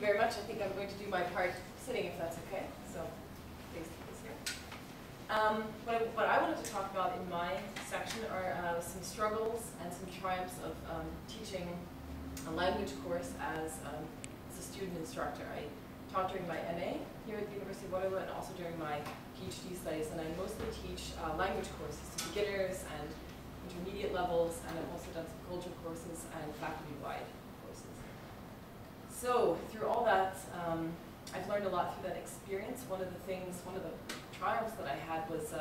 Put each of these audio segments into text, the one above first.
you very much. I think I'm going to do my part sitting, if that's okay. So, please here. What I wanted to talk about in my section are some struggles and some triumphs of teaching a language course as a student instructor. I taught during my MA here at the University of Waterloo and also during my Ph.D. studies, and I mostly teach language courses to beginners and intermediate levels, and I've also done some culture courses and faculty-wide courses. So through all that, I've learned a lot through that experience. One of the triumphs that I had was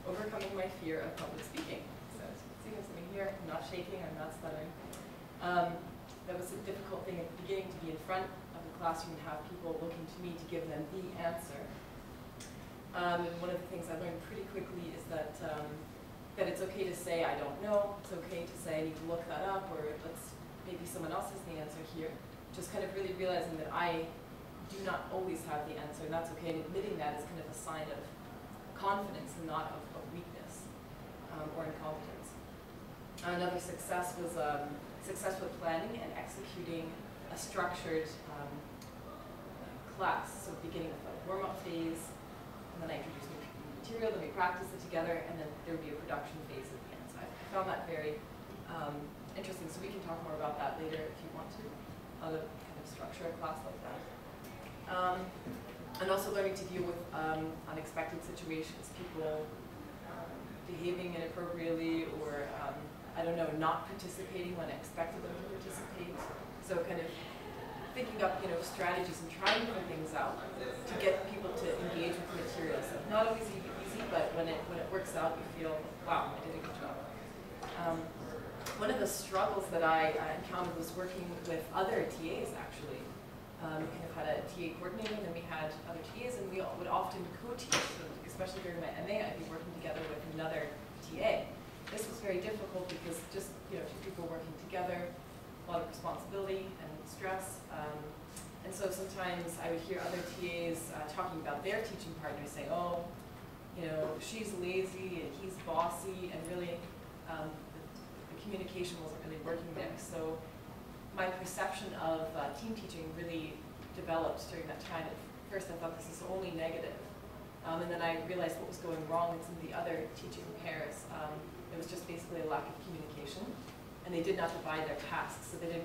overcoming my fear of public speaking. So as you can see, I'm sitting here, I'm not shaking, I'm not stuttering. That was a difficult thing at the beginning, to be in front of the classroom and have people looking to me to give them the answer. And one of the things I learned pretty quickly is that that it's okay to say, I don't know. It's okay to say, I need to look that up, or maybe someone else has the answer here. Just kind of really realizing that I do not always have the answer, and that's okay. And admitting that is kind of a sign of confidence and not of weakness or incompetence. Another success was success with planning and executing a structured class. So beginning with a warm-up phase, and then I introduced new material, then we practiced it together, and then there would be a production phase at the end. So I found that very interesting. So we can talk more about that later if you want to, how to kind of structure a class like that. And also learning to deal with unexpected situations, people behaving inappropriately, or I don't know, not participating when I expected them to participate. So kind of thinking up, strategies and trying different things out to get people to engage with the material. So not always easy, but when it works out, you feel, wow, I did a good job. One of the struggles that I encountered was working with other TAs, actually. We kind of had a TA coordinator, and then we had other TAs, and we would often co-teach. So especially during my MA, I'd be working together with another TA. This was very difficult because just two people working together, a lot of responsibility and stress. And so sometimes I would hear other TAs talking about their teaching partners, saying, oh, she's lazy and he's bossy, and really the communication wasn't really working there. So my perception of team teaching really developed during that time. At first I thought this is only negative. And then I realized what was going wrong with some of the other teaching pairs. It was just basically a lack of communication, and they did not divide their tasks, so they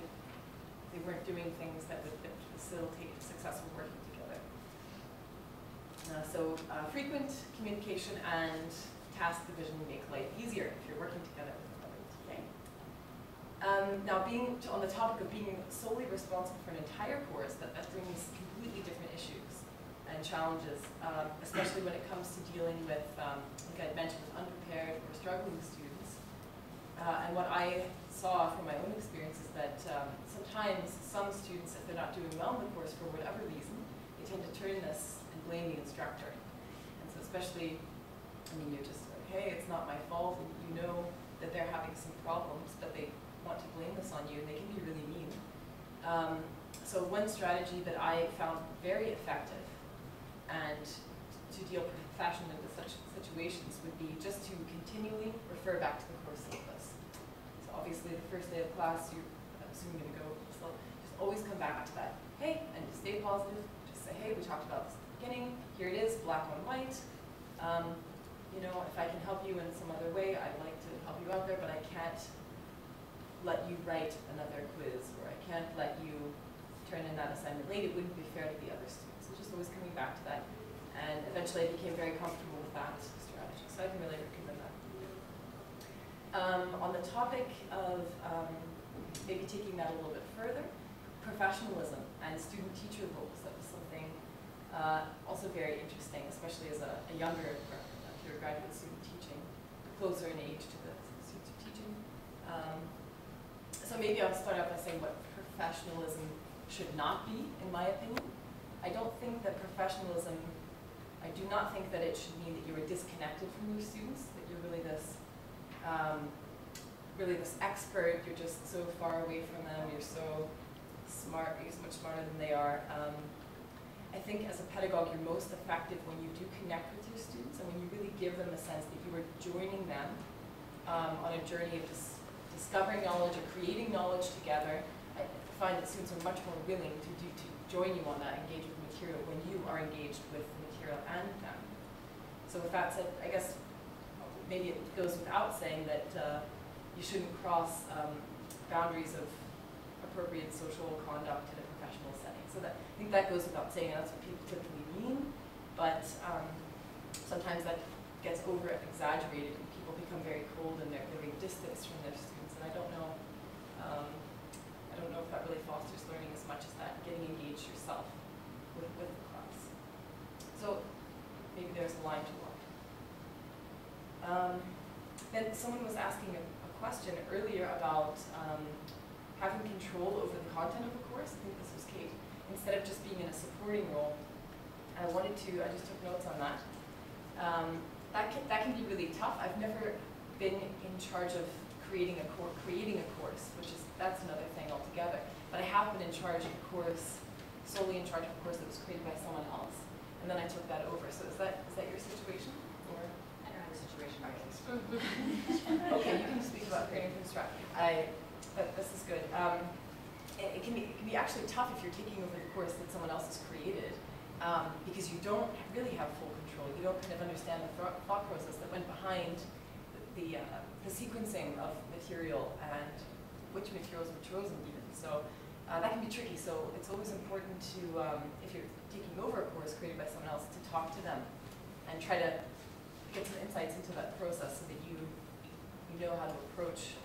weren't doing things that would facilitate successful working together. So frequent communication and task division make life easier if you're working together with another TA. Now, being on the topic of being solely responsible for an entire course, that brings completely different issues and challenges, especially when it comes to dealing with, like I mentioned, with unprepared or struggling students. And what I saw from my own experience is that sometimes some students, if they're not doing well in the course for whatever reason, they tend to turn this and blame the instructor. And so especially, you're just like, hey, it's not my fault, and you know that they're having some problems, but they want to blame this on you, and they can be really mean. So one strategy that I found very effective and to deal professionally with such situations would be just to continually refer back to the course syllabus. So obviously the first day of class, you're assuming going to go, so just always come back to that. Hey, and just stay positive. Just say, hey, we talked about this at the beginning. Here it is, black on white. If I can help you in some other way, I'd like to help you out there, but I can't let you write another quiz, or I can't let you turn in that assignment late. It wouldn't be fair to the other students. So just always coming back to that. And eventually I became very comfortable with that strategy. So I can really recommend that. On the topic of maybe taking that a little bit further, professionalism and student-teacher roles. That was something also very interesting, especially as a younger pure graduate student teaching, closer in age to the students who are teaching. So maybe I'll start out by saying what professionalism should not be, in my opinion. I don't think that professionalism, I do not think that it should mean that you are disconnected from your students, that you're really this expert, you're just so far away from them, you're so smart, you're so much smarter than they are. I think as a pedagogue, you're most effective when you do connect with your students and when you really give them a sense that you are joining them on a journey of discovering knowledge or creating knowledge together. I find that students are much more willing to join you on that, engage with the material when you are engaged with the material and them. So with that said, I guess maybe it goes without saying that you shouldn't cross boundaries of appropriate social conduct in a professional setting. So that, I think that goes without saying, and that's what people typically mean, but sometimes that gets over-exaggerated and people become very cold and they're very distanced from their students, and I don't know if that really fosters learning as much as that, getting engaged yourself with the class. So maybe there's a line to walk. Then someone was asking a question earlier about having control over the content of the course. I think this was Kate. Instead of just being in a supporting role, I just took notes on that. That can be really tough. I've never been in charge of creating a course, that's another thing altogether. But I have been in charge of a course, solely in charge of a course that was created by someone else, and then I took that over. So is that your situation? Or I don't have a situation like this. Okay, you can speak about creating from scratch. This is good. It can be actually tough if you're taking over the course that someone else has created, because you don't really have full control. You don't kind of understand the thought process that went behind the sequencing of material and which materials were chosen even. So that can be tricky. So it's always important to, if you're taking over a course created by someone else, to talk to them and try to get some insights into that process so that you know how to approach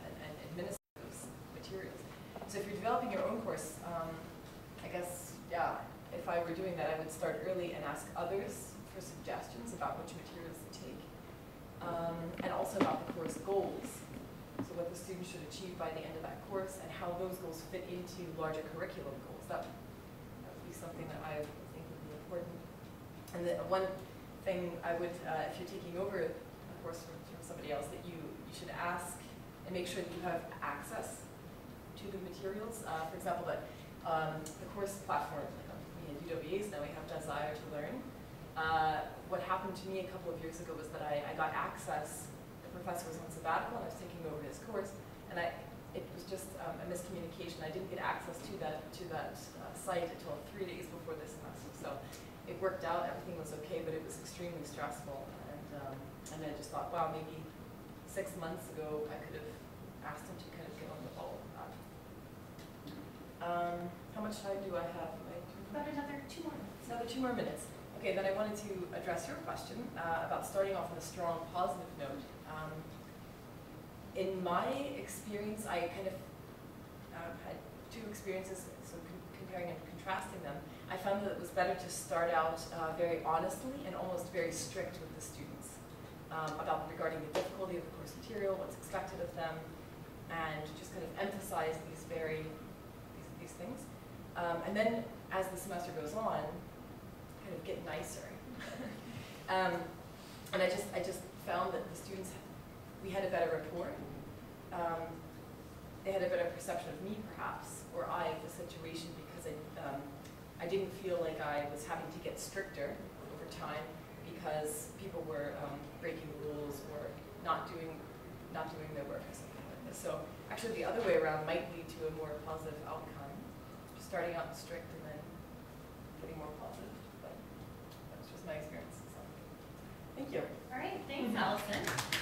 and administer those materials. So if you're developing your own course, I guess, yeah, if I were doing that, I would start early and ask others for suggestions about which materials to take, and also about the course goals. So what the student should achieve by the end of that course and how those goals fit into larger curriculum goals. That would be something that I think would be important. And the one thing I would, if you're taking over a course from somebody else, that you should ask and make sure that you have access to the materials. For example, that the course platform, at UWA's now we have Desire to Learn. What happened to me a couple of years ago was that I got access. The professor was on sabbatical and I was taking over his course, and it was just a miscommunication. I didn't get access to that site until 3 days before this semester. So it worked out, everything was okay, but it was extremely stressful. And I just thought, wow, maybe 6 months ago I could have asked him to kind of get on the ball with that. How much time do I have? About another 2 more minutes. Another 2 more minutes. Okay, then I wanted to address your question about starting off on a strong positive note. In my experience, I kind of had 2 experiences, so comparing and contrasting them. I found that it was better to start out very honestly and almost very strict with the students regarding the difficulty of the course material, what's expected of them, and just kind of emphasize these things. And then as the semester goes on, kind of get nicer. And I just found that the students, we had a better rapport. They had a better perception of me, perhaps, or I of the situation, because I didn't feel like I was having to get stricter over time because people were breaking the rules or not doing their work or something like this. So actually, the other way around might lead to a more positive outcome. Just starting out strict and then getting more positive. But that's just my experience. So. Thank you. All right, thanks, Allison.